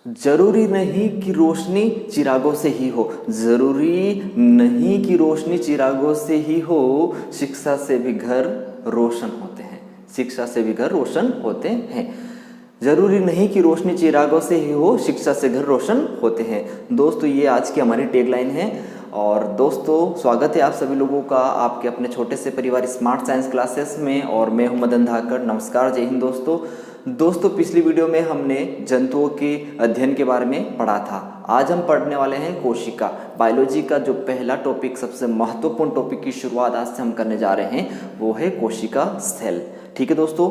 जरूरी नहीं कि रोशनी चिरागों से ही हो, जरूरी नहीं कि रोशनी चिरागों से ही हो, शिक्षा से भी घर रोशन होते हैं, शिक्षा से भी घर रोशन होते हैं। जरूरी नहीं कि रोशनी चिरागों से ही हो, शिक्षा से घर रोशन होते हैं। दोस्तों ये आज की हमारी टैगलाइन है। और दोस्तों स्वागत है आप सभी लोगों का आपके अपने छोटे से परिवार स्मार्ट साइंस क्लासेस में, और मैं हूं मदन धाकर। नमस्कार, जय हिंद दोस्तों पिछली वीडियो में हमने जंतुओं के अध्ययन के बारे में पढ़ा था। आज हम पढ़ने वाले हैं कोशिका, बायोलॉजी का जो पहला टॉपिक, सबसे महत्वपूर्ण टॉपिक की शुरुआत आज से हम करने जा रहे हैं, वो है कोशिका सेल। ठीक है दोस्तों,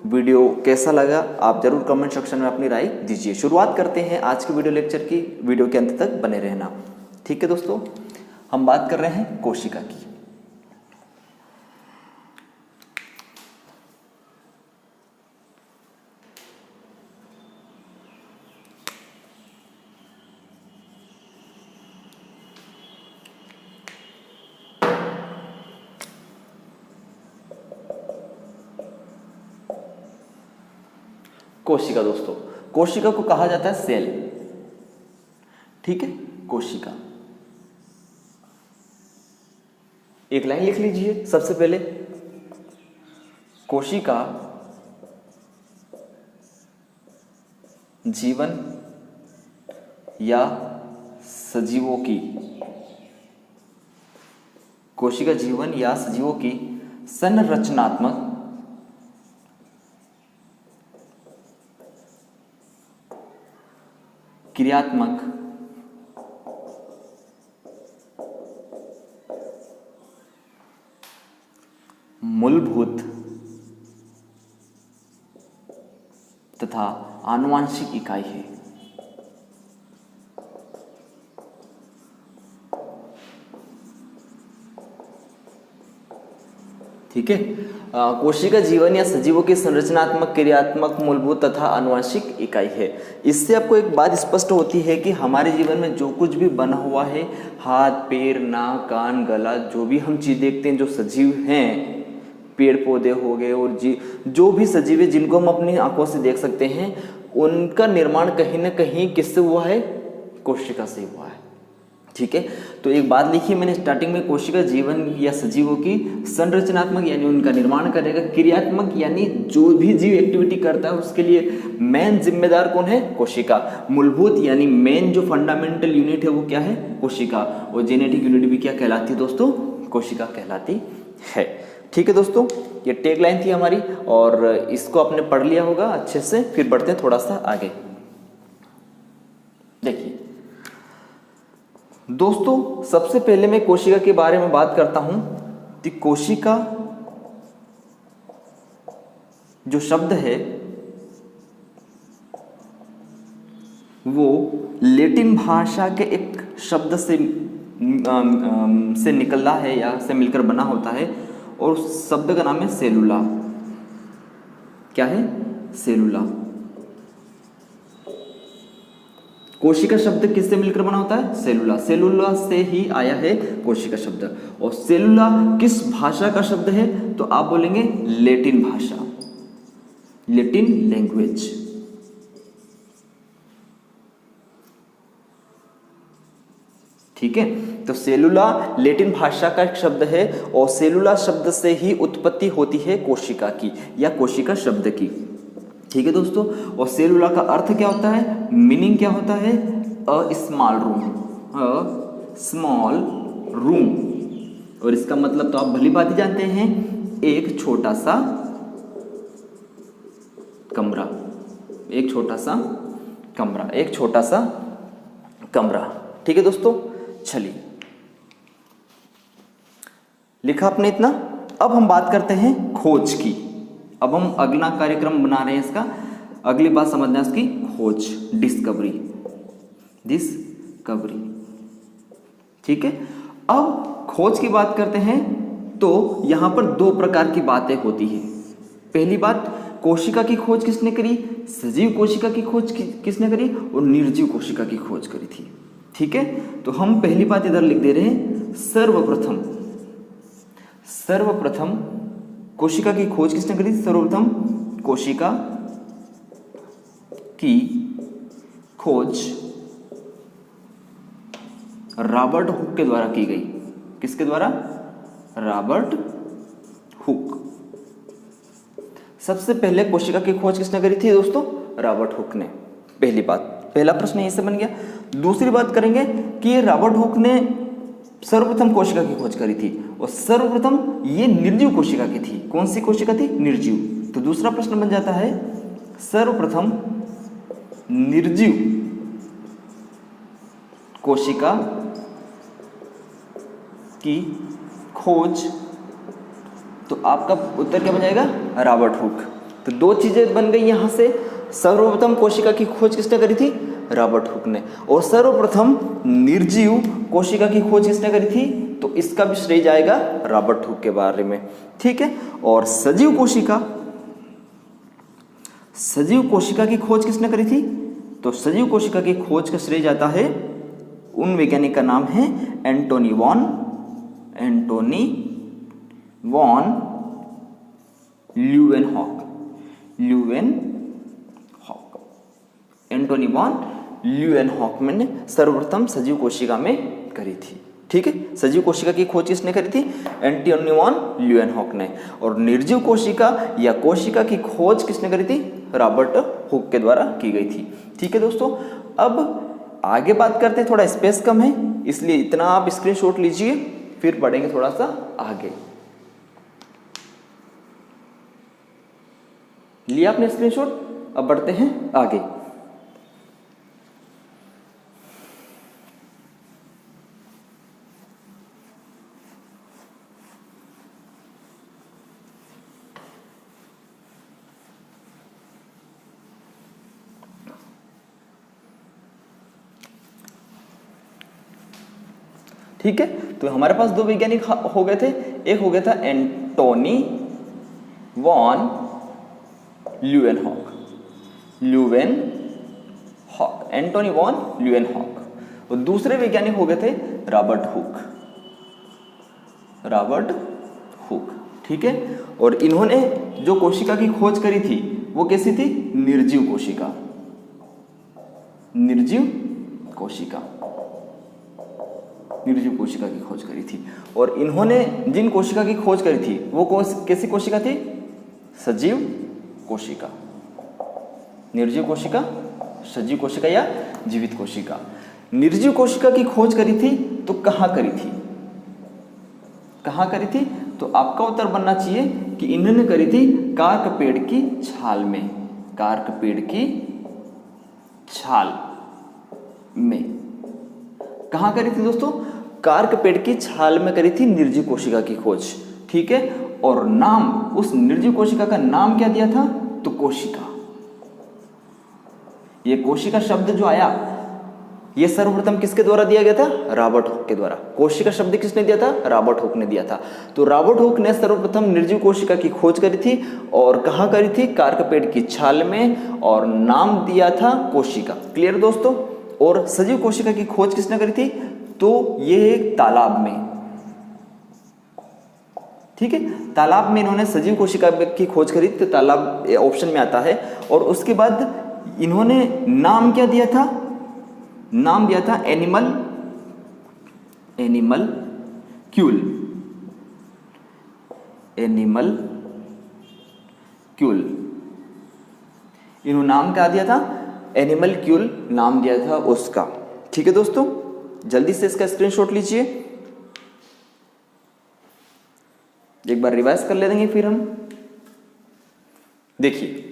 वीडियो कैसा लगा आप जरूर कमेंट सेक्शन में अपनी राय दीजिए। शुरुआत करते हैं आज के वीडियो लेक्चर की, वीडियो के अंत तक बने रहना। ठीक है दोस्तों, हम बात कर रहे हैं कोशिका की। कोशिका दोस्तों, कोशिका को कहा जाता है सेल। ठीक है, कोशिका। एक लाइन लिख लीजिए सबसे पहले, कोशिका जीवन या सजीवों की, कोशिका जीवन या सजीवों की संरचनात्मक क्रियात्मक मूलभूत तथा आनुवांशिक इकाई है। ठीक है, कोशिका जीवन या सजीवों की संरचनात्मक क्रियात्मक मूलभूत तथा आनुवांशिक इकाई है। इससे आपको एक बात स्पष्ट होती है कि हमारे जीवन में जो कुछ भी बना हुआ है, हाथ पैर नाक कान गला, जो भी हम चीज़ देखते हैं, जो सजीव हैं, पेड़ पौधे हो गए और जो भी सजीव है जिनको हम अपनी आंखों से देख सकते हैं, उनका निर्माण कहीं ना कहीं किससे हुआ है? कोशिका से हुआ है। ठीक है, तो एक बात लिखी मैंने स्टार्टिंग में, कोशिका जीवन या सजीवों की संरचनात्मक यानी उनका निर्माण करेगा, क्रियात्मक यानी जो भी जीव एक्टिविटी करता है उसके लिए मेन जिम्मेदार कौन है? कोशिका। मूलभूत यानी मेन जो फंडामेंटल यूनिट है वो क्या है? कोशिका। और जेनेटिक यूनिट भी क्या कहलाती है दोस्तों? कोशिका कहलाती है। ठीक है दोस्तों, ये टैग लाइन थी हमारी और इसको आपने पढ़ लिया होगा अच्छे से। फिर बढ़ते हैं थोड़ा सा आगे। देखिए दोस्तों, सबसे पहले मैं कोशिका के बारे में बात करता हूं। कि कोशिका जो शब्द है वो लैटिन भाषा के एक शब्द से निकला है या से मिलकर बना होता है, और उस शब्द का नाम है सेलुला। क्या है? सेलुला। कोशिका शब्द किससे मिलकर बना होता है? सेलुला। सेलुला से ही आया है कोशिका शब्द। और सेलुला किस भाषा का शब्द है? तो आप बोलेंगे लैटिन भाषा, लैटिन लैंग्वेज। ठीक है, तो सेलुला लैटिन भाषा का एक शब्द है और सेलुला शब्द से ही उत्पत्ति होती है कोशिका की या कोशिका शब्द की। ठीक है दोस्तों, और सेलुला का अर्थ क्या होता है? मीनिंग क्या होता है? A small room, a small room. और इसका मतलब तो आप भली बात ही जानते हैं, एक छोटा सा कमरा, एक छोटा सा कमरा, एक छोटा सा कमरा। ठीक है दोस्तों, चलिए लिखा आपने इतना। अब हम बात करते हैं खोज की। अब हम अगला कार्यक्रम बना रहे हैं इसका, अगली बात समझना है इसकी, खोज, डिस्कवरी, डिस्कवरी। ठीक है, अब खोज की बात करते हैं तो यहां पर दो प्रकार की बातें होती है। पहली बात, कोशिका की खोज किसने करी? सजीव कोशिका की खोज किसने करी? और निर्जीव कोशिका की खोज करी थी। ठीक है, तो हम पहली बात इधर लिख दे रहे हैं, सर्वप्रथम कोशिका की खोज किसने करी? सर्वप्रथम कोशिका की खोज रॉबर्ट हुक के द्वारा की गई। किसके द्वारा? Robert Hooke. सबसे पहले कोशिका की खोज किसने करी थी दोस्तों? रॉबर्ट हुक ने। पहली बात, पहला प्रश्न यहीं से बन गया। दूसरी बात करेंगे कि रॉबर्ट हुक ने सर्वप्रथम कोशिका की खोज करी थी और सर्वप्रथम ये निर्जीव कोशिका की थी। कौन सी कोशिका थी? निर्जीव। तो दूसरा प्रश्न बन जाता है सर्वप्रथम निर्जीव कोशिका की खोज। तो आपका उत्तर क्या बन जाएगा? Robert Hooke. तो दो चीजें बन गई यहां से। सर्वप्रथम कोशिका की खोज किसने करी थी? रॉबर्ट हुक ने। और सर्वप्रथम निर्जीव कोशिका की खोज किसने करी थी? तो इसका भी श्रेय जाएगा रॉबर्ट हुक के बारे में। ठीक है। और सजीव कोशिका की खोज किसने करी थी? तो सजीव कोशिका की खोज का श्रेय जाता है उन वैज्ञानिक का नाम है Antony von Leeuwenhoek. Antony von Leeuwenhoek ने सर्वप्रथम सजीव कोशिका में करी थी। ठीक है। सजीव कोशिका की खोज किसने करी थी? एंटोनी वॉन ल्यूवेनहॉक ने। और निर्जीव कोशिका या कोशिका की खोज किसने करी थी? रॉबर्ट हुक के द्वारा की गई थी। ठीक है दोस्तों, अब आगे बात करते हैं। थोड़ा स्पेस कम है इसलिए इतना आप स्क्रीनशॉट लीजिए, फिर बढ़ेंगे थोड़ा सा आगे। लिया आपने स्क्रीनशॉट? अब बढ़ते हैं आगे। ठीक है। तो हमारे पास दो वैज्ञानिक हो गए थे। एक हो गया था Antony von Leeuwenhoek, Antony von Leeuwenhoek. और दूसरे वैज्ञानिक हो गए थे रॉबर्ट हुक। ठीक है। और इन्होंने जो कोशिका की खोज करी थी वो कैसी थी? निर्जीव कोशिका की खोज करी थी। और इन्होंने जिन कोशिका की खोज करी थी वो कैसी कोशिका थी? सजीव कोशिका। निर्जीव कोशिका, सजीव कोशिका या जीवित कोशिका। निर्जीव कोशिका की खोज करी थी तो कहां करी थी? तो आपका उत्तर बनना चाहिए कि इन्होंने करी थी कार्क पेड़ की छाल में। कहां करी थी दोस्तों? कार्क पेड़ की छाल में करी थी निर्जीव कोशिका की खोज। ठीक है। और नाम, उस निर्जीव कोशिका का नाम क्या दिया था? तो कोशिका। ये कोशिका शब्द जो आया ये सर्वप्रथम किसके द्वारा दिया गया था? रॉबर्ट हुक के द्वारा। कोशिका शब्द किसने दिया था? रॉबर्ट हुक ने दिया था। तो रॉबर्ट हुक ने सर्वप्रथम निर्जीव कोशिका की खोज करी थी और कहां करी थी? कार्क पेड़ की छाल में, और नाम दिया था कोशिका। क्लियर दोस्तों? और सजीव कोशिका की खोज किसने करी थी? तो ये एक तालाब में। ठीक है। तालाब में इन्होंने सजीव कोशिका की खोज करी, तो तालाब ऑप्शन में आता है। और उसके बाद इन्होंने नाम क्या दिया था? नाम दिया था एनिमल क्यूल। इन्होंने नाम क्या दिया था? एनिमल क्यूल नाम दिया था उसका। ठीक है दोस्तों, जल्दी से इसका स्क्रीनशॉट लीजिए। एक बार रिवाइज कर लेंगे फिर हम। देखिए,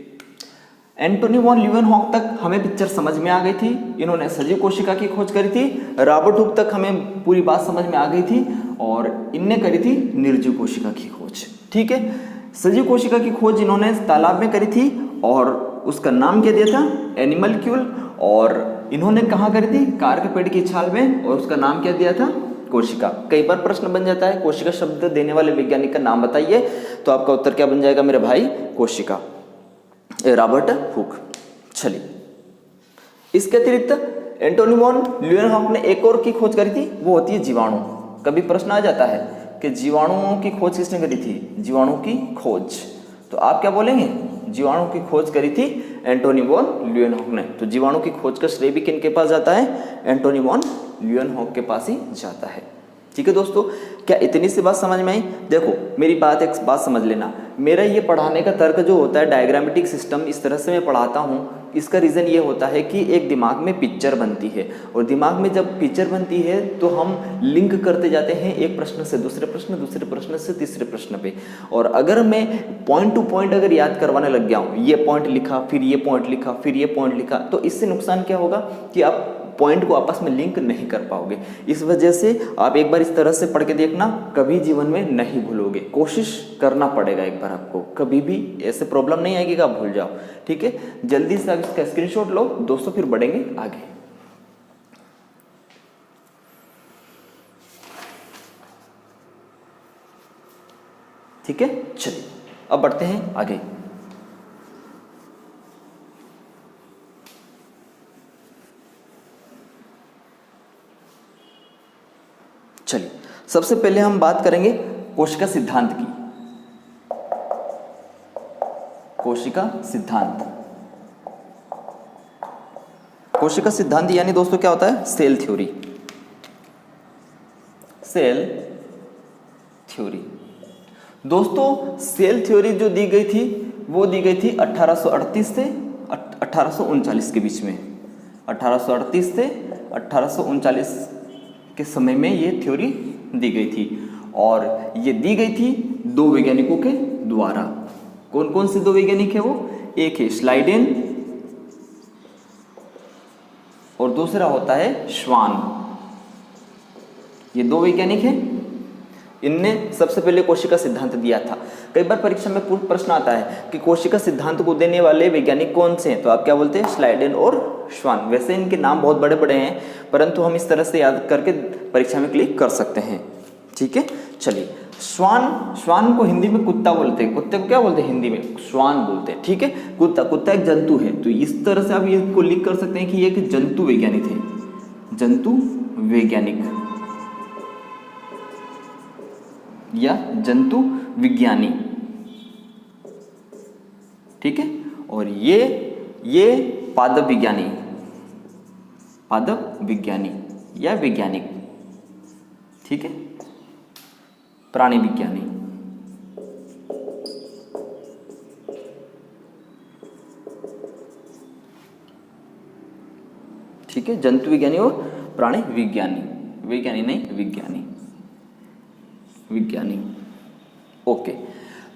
एंटोनी वॉन ल्यूवेनहॉक तक हमें पिक्चर समझ में आ गई थी। इन्होंने सजीव कोशिका की खोज करी थी। रॉबर्ट हुक तक हमें पूरी बात समझ में आ गई थी और इनने करी थी निर्जीव कोशिका की खोज। ठीक है। सजीव कोशिका की खोज इन्होंने तालाब में करी थी और उसका नाम क्या दिया था? एनिमल क्यूल। और इन्होंने कहाँ करी थी? कार्क पेड़ की छाल में, और उसका नाम क्या दिया था? कोशिका। कई बार प्रश्न बन जाता है कोशिका शब्द देने वाले वैज्ञानिक का नाम बताइए, तो आपका उत्तर क्या बन जाएगा मेरे भाई? कोशिका, रॉबर्ट हुक। चलिए, इसके अतिरिक्त एंटोनी वॉन ल्यूवेनहॉक ने एक और की खोज करी थी, वो होती है जीवाणु। कभी प्रश्न आ जाता है कि जीवाणुओं की खोज किसने करी थी? जीवाणु की खोज। तो आप क्या बोलेंगे? जीवाणु की खोज करी थी एंटोनी वॉन ल्यूएनहॉक ने। तो जीवाणु की खोज का श्रेय भी किनके पास जाता है? एंटोनी वॉन ल्यूएनहॉक के पास ही जाता है। ठीक है दोस्तों, क्या इतनी सी बात समझ में आई? देखो मेरी बात, एक बात समझ लेना, मेरा ये पढ़ाने का तर्क जो होता है, डायग्रामेटिक सिस्टम इस तरह से मैं पढ़ाता हूँ, इसका रीज़न ये होता है कि एक दिमाग में पिक्चर बनती है, और दिमाग में जब पिक्चर बनती है तो हम लिंक करते जाते हैं एक प्रश्न से दूसरे प्रश्न, दूसरे प्रश्न से तीसरे प्रश्न पे। और अगर मैं पॉइंट टू पॉइंट अगर याद करवाने लग गया हूँ, ये पॉइंट लिखा, फिर ये पॉइंट लिखा, फिर ये पॉइंट लिखा, तो इससे नुकसान क्या होगा कि आप पॉइंट को आपस में लिंक नहीं कर पाओगे। इस वजह से आप एक बार इस तरह से पढ़ के देखना, कभी जीवन में नहीं भूलोगे। कोशिश करना पड़ेगा एक बार आपको, कभी भी ऐसे प्रॉब्लम नहीं आएगी कि आप भूल जाओ। ठीक है, जल्दी से आप इसका स्क्रीनशॉट लो दोस्तों, फिर बढ़ेंगे आगे। ठीक है, चलिए अब बढ़ते हैं आगे। चलिए सबसे पहले हम बात करेंगे कोशिका सिद्धांत की। कोशिका सिद्धांत, कोशिका सिद्धांत यानी दोस्तों क्या होता है? Cell theory. सेल थ्योरी दोस्तों, सेल थ्योरी जो दी गई थी वो दी गई थी 1838 से 1839 के बीच में। 1838 से 1839 के समय में ये थ्योरी दी गई थी, और ये दी गई थी दो वैज्ञानिकों के द्वारा। कौन कौन से दो वैज्ञानिक है वो? एक है श्लाइडेन और दूसरा होता है श्वान। ये दो वैज्ञानिक हैं, इनने सबसे पहले कोशिका सिद्धांत दिया था। कई बार परीक्षा में प्रश्न आता है कि कोशिका सिद्धांत को देने वाले वैज्ञानिक कौन से हैं, तो आप क्या बोलते हैं? श्लाइडेन और श्वान। वैसे इनके नाम बहुत बड़े बड़े हैं, परंतु हम इस तरह से याद करके परीक्षा में क्लिक कर सकते हैं। ठीक है, चलिए श्वान को हिंदी में कुत्ता बोलते हैं। कुत्ते को क्या बोलते हैं हिंदी में? श्वान बोलते हैं। ठीक है, कुत्ता एक जंतु है, तो इस तरह से आप इसको लिख कर सकते हैं कि ये एक जंतु वैज्ञानिक थे, जंतु वैज्ञानिक या जंतु विज्ञानी। ठीक है, और ये पादप विज्ञानी, पादप विज्ञानी या वैज्ञानिक। ठीक है, प्राणी विज्ञानी। ठीक है, जंतु विज्ञानी और प्राणी विज्ञानी, वैज्ञानी नहीं, विज्ञानी, विज्ञानी। ओके,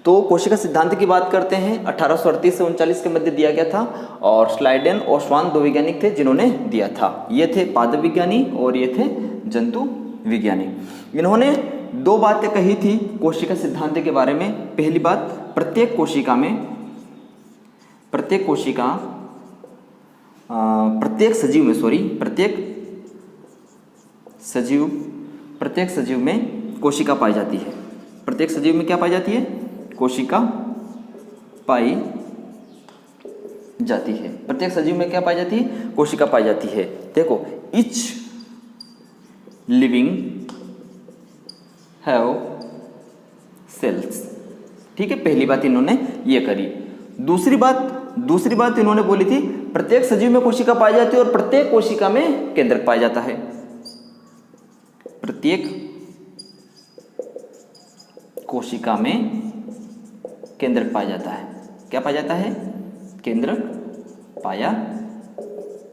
तो कोशिका सिद्धांत की बात करते हैं। 1838 से 39 के मध्य दिया गया था, और श्लाइडेन और श्वान दो वैज्ञानिक थे जिन्होंने दिया था। ये थे पादप विज्ञानी और ये थे जंतु विज्ञानी। इन्होंने दो बातें कही थी कोशिका सिद्धांत के बारे में। पहली बात, प्रत्येक सजीव में कोशिका पाई जाती है। प्रत्येक सजीव में क्या पाई जाती है? कोशिका पाई जाती है। प्रत्येक सजीव में क्या पाई जाती है? कोशिका पाई जाती है। देखो, ईच लिविंग हैव सेल्स। ठीक है, पहली बात इन्होंने ये करी। दूसरी बात इन्होंने बोली थी, प्रत्येक सजीव में कोशिका पाई जाती है और प्रत्येक कोशिका में केंद्रक पाया जाता है। प्रत्येक कोशिका में केंद्रक पाया जाता है। क्या पाया जाता है? केंद्रक पाया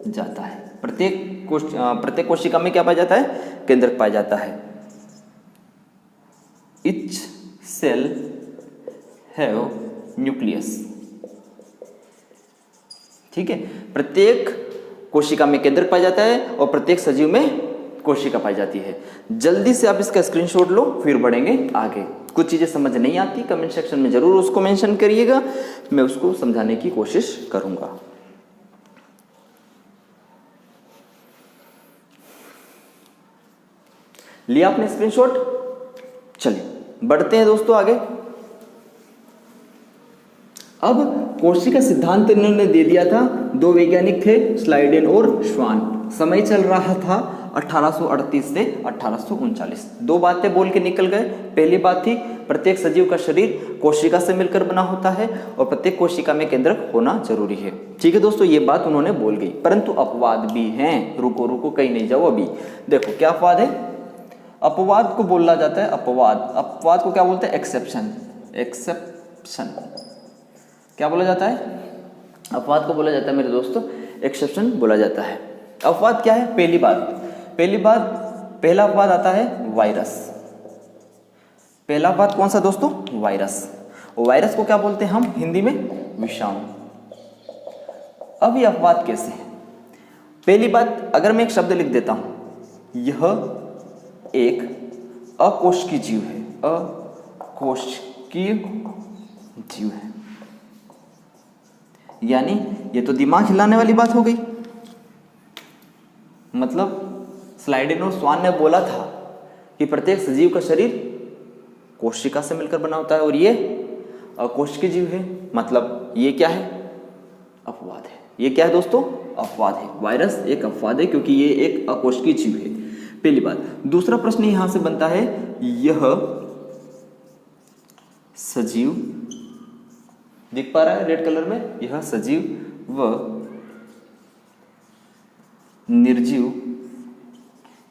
जाता है। प्रत्येक कोशिका में क्या पाया जाता है? केंद्रक पाया जाता है। Each cell have nucleus। ठीक है, प्रत्येक कोशिका में केंद्रक पाया जाता है और प्रत्येक सजीव में कोशिका पाई जाती है। जल्दी से आप इसका स्क्रीनशॉट लो, फिर बढ़ेंगे आगे। कुछ चीजें समझ नहीं आती, कमेंट सेक्शन में जरूर उसको मेंशन करिएगा, मैं उसको समझाने की कोशिश करूंगा। लिया आपने स्क्रीनशॉट? चलिए बढ़ते हैं दोस्तों आगे। अब कोशिका सिद्धांत इन्होंने दे दिया था, दो वैज्ञानिक थे श्लाइडेन और श्वान। समय चल रहा था 1838 से 1839। दो बातें बोल के निकल गए। पहली बात थी प्रत्येक सजीव का शरीर कोशिका से मिलकर बना होता है और प्रत्येक कोशिका में केंद्रक होना जरूरी है। ठीक है दोस्तों, ये बात उन्होंने बोल गई, परंतु अपवाद भी हैं। रुको रुको, कहीं नहीं जाओ अभी। देखो क्या अपवाद है, अपवाद को बोला जाता है अपवाद को क्या बोलते हैं, एक्सेप्शन। एक्सेप्शन क्या बोला जाता है, अपवाद को बोला जाता है मेरे दोस्तों एक्सेप्शन बोला जाता है। अपवाद क्या है, पहला अपवाद आता है वायरस। पहला अपवाद कौन सा दोस्तों, वायरस। वायरस को क्या बोलते हैं हम हिंदी में, विषाणु। अब ये अपवाद कैसे है, पहली बात अगर मैं एक शब्द लिख देता हूं, यह एक अकोशिकीय जीव है, अकोशिकीय जीव है, यानी ये तो दिमाग हिलाने वाली बात हो गई। मतलब स्लाइडेनो स्वान ने बोला था कि प्रत्येक सजीव का शरीर कोशिका से मिलकर बना होता है और ये अकोशिकीय जीव है। मतलब ये क्या है, अपवाद है। ये क्या है दोस्तों, अपवाद है। वायरस एक अपवाद है क्योंकि ये एक अकोशिकीय जीव है, पहली बात। दूसरा प्रश्न यहां से बनता है, यह सजीव, दिख पा रहा है रेड कलर में, यह सजीव व निर्जीव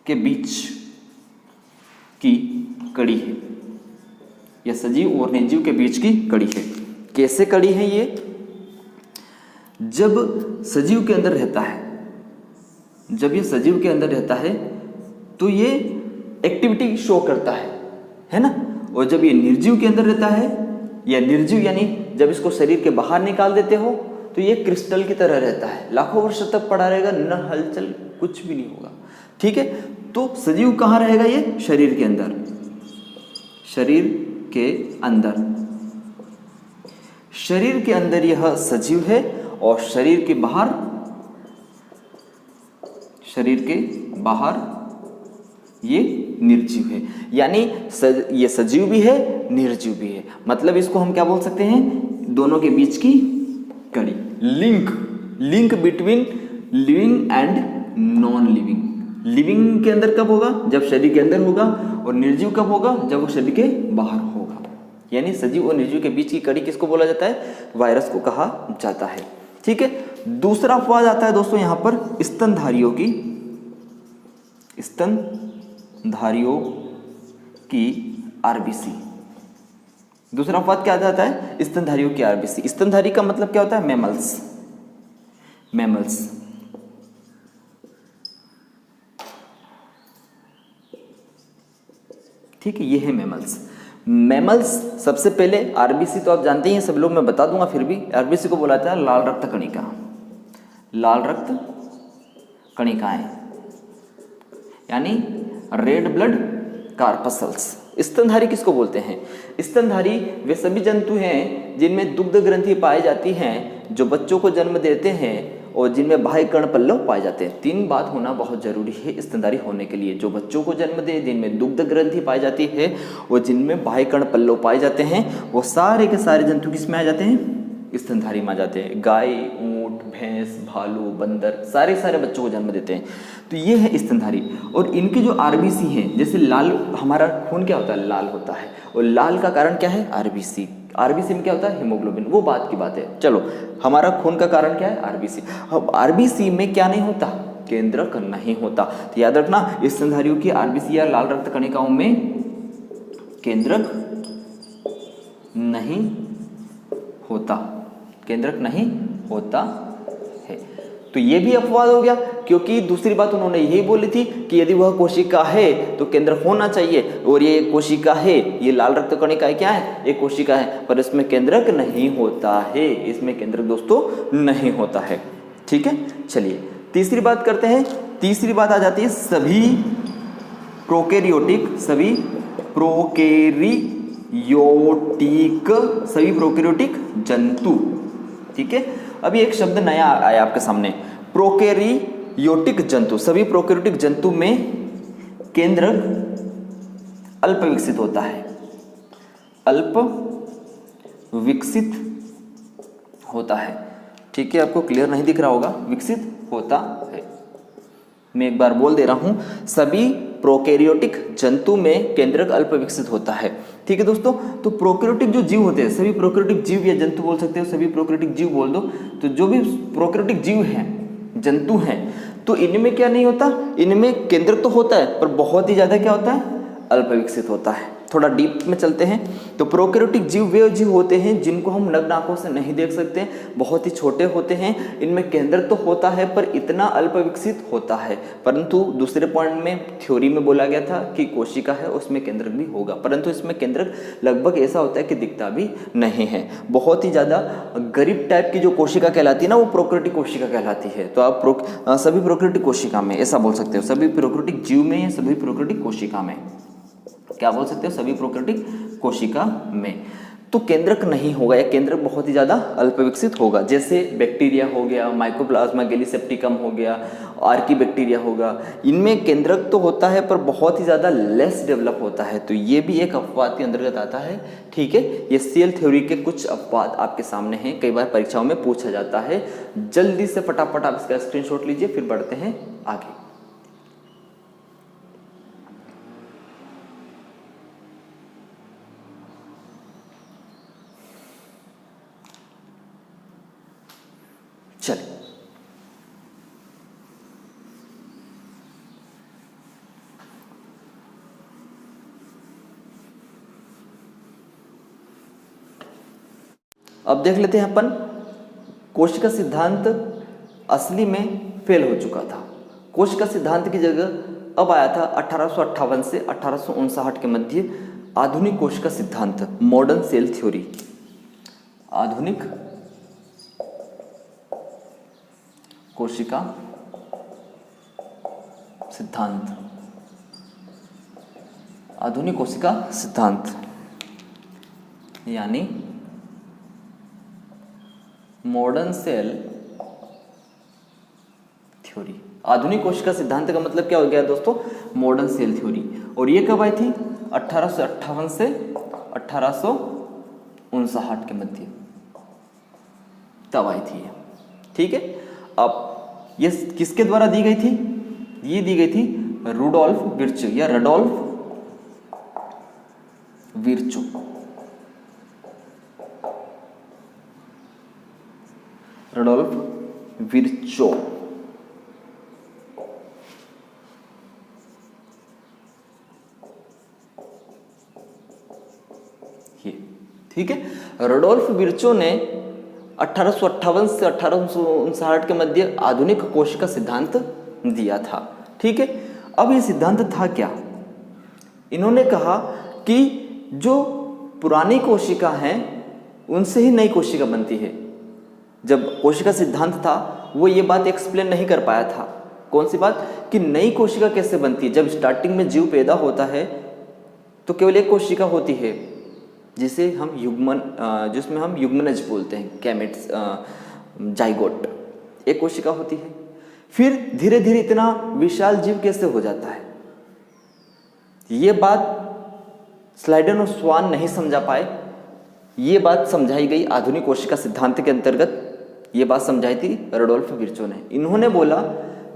के बीच की कड़ी है। यह सजीव और निर्जीव के बीच की कड़ी है। कैसे कड़ी है ये, जब सजीव के अंदर रहता है, जब ये सजीव के अंदर रहता है तो ये एक्टिविटी शो करता है ना। और जब ये निर्जीव के अंदर रहता है, या निर्जीव यानी जब इसको शरीर के बाहर निकाल देते हो तो ये क्रिस्टल की तरह रहता है, लाखों वर्ष तक पड़ा रहेगा, न हलचल, कुछ भी नहीं होगा। ठीक है, तो सजीव कहाँ रहेगा, ये शरीर के अंदर, शरीर के अंदर, शरीर के अंदर यह सजीव है और शरीर के बाहर, शरीर के बाहर ये निर्जीव है। यानी ये सजीव भी है, निर्जीव भी है। मतलब इसको हम क्या बोल सकते हैं, दोनों के बीच की कड़ी, link between living and non living. Living के अंदर कब होगा, जब शरीर के अंदर होगा, और निर्जीव कब होगा, जब वो शरीर के बाहर होगा। यानी सजीव और निर्जीव के बीच की कड़ी किसको बोला जाता है, वायरस को कहा जाता है। ठीक है, दूसरा अपवाद आता है दोस्तों यहां पर स्तनधारियों की, स्तनधारियों की आरबीसी। दूसरा अपवाद क्या आता है, स्तनधारियों की आरबीसी। स्तनधारी का मतलब क्या होता है, मैमल्स। ठीक है, ये है मैमल्स। सबसे पहले आरबीसी तो आप जानते ही हैं सब लोग, मैं बता दूंगा फिर भी। आरबीसी को बोला जाता है लाल रक्त कणिका, लाल रक्त कणिकाएं, यानी रेड ब्लड कार्पसल्स। स्तनधारी किसको बोलते हैं, स्तनधारी वे सभी जंतु हैं जिनमें दुग्ध ग्रंथि पाई जाती हैं, जो बच्चों को जन्म देते हैं और जिनमें बाह्य कर्ण पल्लव पाए जाते हैं। तीन बात होना बहुत जरूरी है स्तनधारी होने के लिए, जो बच्चों को जन्म दे, जिनमें दुग्ध ग्रंथि पाई जाती है और जिनमें बाह्य कर्ण पल्लव पाए जाते हैं, वो सारे के सारे जंतु किसमें आ जाते हैं, स्तनधारी में आ जाते हैं। गाय, ऊंट, भैंस, भालू, बंदर, सारे बच्चों को जन्म देते हैं। तो ये है स्तनधारी। और इनकी जो आरबीसी हैं, जैसे लाल, हमारा खून क्या होता है, लाल होता है, और लाल का कारण क्या है, आरबीसी। आरबीसी में क्या होता है, हीमोग्लोबिन, वो बात की बात है। चलो, हमारा खून का कारण क्या है, आरबीसी। अब आरबीसी में क्या नहीं होता, केंद्रक नहीं होता। तो याद रखना, स्तनधारियों की आरबीसी या लाल रक्त कणिकाओं में केंद्रक नहीं होता, केंद्रक नहीं होता है। तो ये भी अपवाद हो गया, क्योंकि दूसरी बात उन्होंने यही बोली थी कि यदि वह कोशिका है तो केंद्रक होना चाहिए, और ये कोशिका है, ये लाल रक्त कणिका क्या है, एक कोशिका है, पर इसमें केंद्रक नहीं होता है, इसमें केंद्रक दोस्तों नहीं होता है। ठीक है, चलिए तीसरी बात करते हैं। तीसरी बात आ जाती है सभी प्रोकैरियोटिक जंतु। ठीक है, अभी एक शब्द नया आया आपके सामने, प्रोकैरियोटिक जंतु। सभी प्रोकैरियोटिक जंतु में केंद्रक अल्प विकसित होता है, अल्प विकसित होता है। ठीक है, आपको क्लियर नहीं दिख रहा होगा, विकसित होता है। मैं एक बार बोल दे रहा हूं, सभी प्रोकैरियोटिक जंतु में केंद्रक अल्प विकसित होता है। ठीक है दोस्तों। तो प्रोकैरियोटिक जो जीव होते हैं, सभी प्रोकैरियोटिक जीव या जंतु बोल सकते हो, सभी प्रोकैरियोटिक जीव बोल दो, तो जो भी प्रोकैरियोटिक जीव हैं, जंतु हैं, तो इनमें क्या नहीं होता, इनमें केंद्रक तो होता है पर बहुत ही ज़्यादा क्या होता है, अल्प विकसित होता है। थोड़ा डीप में चलते हैं। तो प्रोकैरियोटिक जीव वे जीव होते हैं जिनको हम नग्न आंखों से नहीं देख सकते, बहुत ही छोटे होते हैं, इनमें केंद्रक तो होता है पर इतना अल्प विकसित होता है। परंतु दूसरे पॉइंट में थ्योरी में बोला गया था कि कोशिका है उसमें केंद्रक भी होगा, परंतु इसमें केंद्रक लगभग ऐसा होता है कि दिखता भी नहीं है। बहुत ही ज़्यादा गरीब टाइप की जो कोशिका कहलाती है ना, वो प्रोकैरियोटिक कोशिका कहलाती है। तो आप सभी प्रोकैरियोटिक कोशिका में ऐसा बोल सकते हो, सभी प्रोकैरियोटिक जीव में या सभी प्रोकैरियोटिक कोशिका में क्या बोल सकते हो, सभी प्रोकैरियोटिक कोशिका में तो केंद्रक नहीं होगा या केंद्रक बहुत ही ज़्यादा अल्प विकसित होगा। जैसे बैक्टीरिया हो गया, माइकोप्लाज्मा गैलीसेप्टिकम हो गया, आर्की बैक्टीरिया होगा, इनमें केंद्रक तो होता है पर बहुत ही ज़्यादा लेस डेवलप होता है। तो ये भी एक अपवाद के अंतर्गत आता है। ठीक है, ये सेल थ्योरी के कुछ अपवाद आपके सामने हैं, कई बार परीक्षाओं में पूछा जाता है। जल्दी से फटाफट आप इसका स्क्रीनशॉट लीजिए, फिर बढ़ते हैं आगे। चलिए, अब देख लेते हैं अपन कोशिका सिद्धांत असली में फेल हो चुका था। कोशिका सिद्धांत की जगह अब आया था 1858 से 1859 के मध्य आधुनिक कोशिका सिद्धांत, मॉडर्न सेल थ्योरी। आधुनिक कोशिका सिद्धांत, आधुनिक कोशिका सिद्धांत यानी मॉडर्न सेल थ्योरी। आधुनिक कोशिका सिद्धांत का मतलब क्या हो गया दोस्तों, मॉडर्न सेल थ्योरी। और ये कब आई थी, 1858 से 1859 के मध्य तब आई थी। ठीक है, अब ये किसके द्वारा दी गई थी, ये दी गई थी रुडोल्फ विर्चो या रडोल्फ विर्चो। रडोल्फ विर्चो ये, ठीक है। रडोल्फ विर्चो ने 1858 से 1859 के मध्य आधुनिक कोशिका सिद्धांत दिया था। ठीक है, अब ये सिद्धांत था क्या, इन्होंने कहा कि जो पुरानी कोशिका हैं उनसे ही नई कोशिका बनती है। जब कोशिका सिद्धांत था वो ये बात एक्सप्लेन नहीं कर पाया था। कौन सी बात, कि नई कोशिका कैसे बनती है। जब स्टार्टिंग में जीव पैदा होता है तो केवल एक कोशिका होती है जिसे हम जिसमें हम युग्मनज बोलते हैं, गैमेट्स, जाइगोट, एक कोशिका होती है। फिर धीरे धीरे इतना विशाल जीव कैसे हो जाता है, ये बात स्लाइडन और स्वान नहीं समझा पाए। ये बात समझाई गई आधुनिक कोशिका सिद्धांत के अंतर्गत, ये बात समझाई थी रडोल्फ विर्चो ने। इन्होंने बोला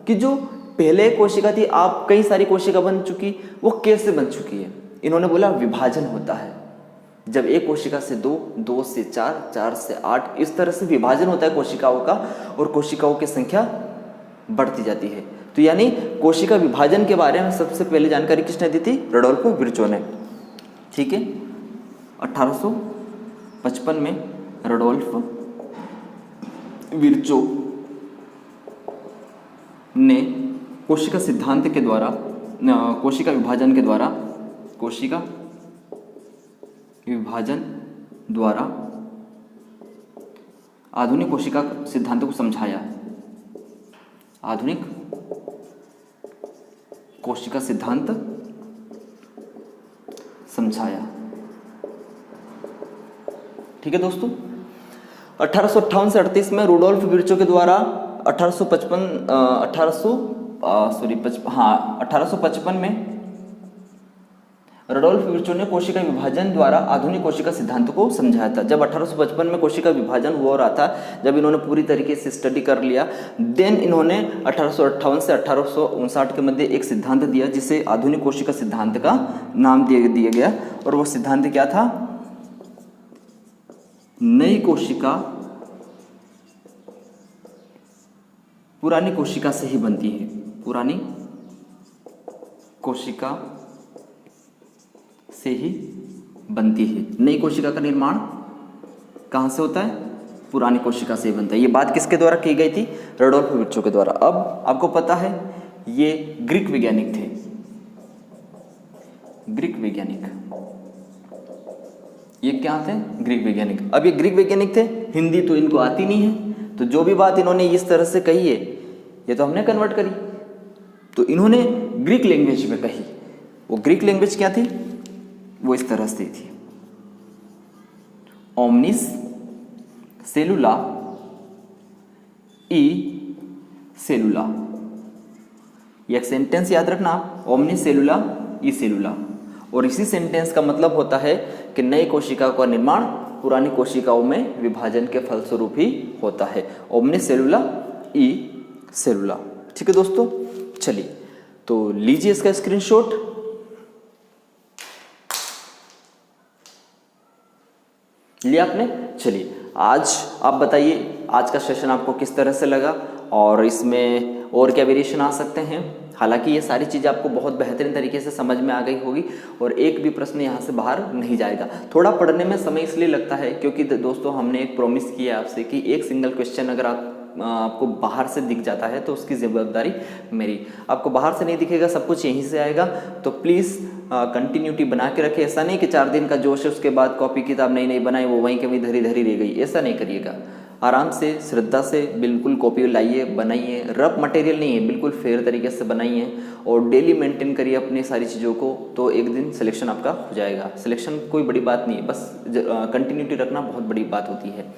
कि जो पहले कोशिका थी, आप कई सारी कोशिका बन चुकी, वो कैसे बन चुकी है। इन्होंने बोला विभाजन होता है, जब एक कोशिका से 2, 2 से 4, 4 से 8, इस तरह से विभाजन होता है कोशिकाओं का, और कोशिकाओं की संख्या बढ़ती जाती है। तो यानी कोशिका विभाजन के बारे में सबसे पहले जानकारी किसने दी थी, रडोल्फ विर्चो ने। ठीक है, 1855 में रडोल्फ विर्चो ने कोशिका सिद्धांत के द्वारा, कोशिका विभाजन के द्वारा, कोशिका विभाजन द्वारा आधुनिक कोशिका सिद्धांत को समझाया। आधुनिक कोशिका सिद्धांत समझाया। ठीक है दोस्तों, 1858 से 38 में रुडोल्फ विर्चो के द्वारा 1855 में रडोल्फ विर्चो ने कोशिका विभाजन द्वारा आधुनिक कोशिका सिद्धांत को समझाया था। जब 1855 में कोशिका विभाजन हो रहा था, जब इन्होंने पूरी तरीके से स्टडी कर लिया, देन इन्होंने 1858 से 1859 के मध्य एक सिद्धांत दिया जिसे आधुनिक कोशिका सिद्धांत का नाम दिया गया। और वो सिद्धांत क्या था? नई कोशिका पुरानी कोशिका से ही बनती है। पुरानी कोशिका से ही बनती है। नई कोशिका का निर्माण कहां से होता है? पुरानी कोशिका से ही बनता है। ये बात किसके द्वारा की गई थी? रडोल्फ विर्चो के द्वारा। अब आपको पता है ये ग्रीक वैज्ञानिक थे। ग्रीक वैज्ञानिक, ये क्या थे? ग्रीक वैज्ञानिक। अब ये ग्रीक वैज्ञानिक थे, हिंदी तो इनको आती नहीं है, तो जो भी बात इन्होंने इस तरह से कही है ये तो हमने कन्वर्ट करी, तो इन्होंने ग्रीक लैंग्वेज में कही। वो ग्रीक लैंग्वेज क्या थी? वो इस तरह से थी, ओमनिस सेलुला ई सेलुला। ये एक सेंटेंस याद रखना आप, ओमनिस सेलुला ई सेलुला। और इसी सेंटेंस का मतलब होता है कि नई कोशिका का निर्माण पुरानी कोशिकाओं में विभाजन के फलस्वरूप ही होता है। ओमनिस सेलुला ई सेलुला। ठीक है दोस्तों, चलिए तो लीजिए इसका स्क्रीनशॉट। लिया आपने? चलिए आज आप बताइए आज का सेशन आपको किस तरह से लगा और इसमें और क्या वेरिएशन आ सकते हैं। हालांकि ये सारी चीज़ें आपको बहुत बेहतरीन तरीके से समझ में आ गई होगी और एक भी प्रश्न यहाँ से बाहर नहीं जाएगा। थोड़ा पढ़ने में समय इसलिए लगता है क्योंकि दोस्तों हमने एक प्रॉमिस किया है आपसे कि एक सिंगल क्वेश्चन अगर आपको बाहर से दिख जाता है तो उसकी जिम्मेदारी मेरी। आपको बाहर से नहीं दिखेगा, सब कुछ यहीं से आएगा, तो प्लीज़ कंटिन्यूटी बना के रखें। ऐसा नहीं कि 4 दिन का जोश है उसके बाद कॉपी किताब नई बनाई वो वहीं के वहीं धरी धरी रह गई, ऐसा नहीं करिएगा। आराम से श्रद्धा से बिल्कुल कॉपी लाइए, बनाइए। रफ मटेरियल नहीं है, बिल्कुल फेयर तरीके से बनाइए और डेली मेंटेन करिए अपनी सारी चीज़ों को, तो एक दिन सिलेक्शन आपका हो जाएगा। सिलेक्शन कोई बड़ी बात नहीं है, बस कंटिन्यूटी रखना बहुत बड़ी बात होती है।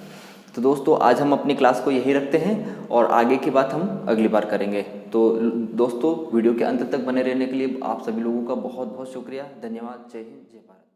तो दोस्तों आज हम अपनी क्लास को यही रखते हैं और आगे की बात हम अगली बार करेंगे। तो दोस्तों वीडियो के अंत तक बने रहने के लिए आप सभी लोगों का बहुत बहुत शुक्रिया। धन्यवाद। जय हिंद, जय भारत।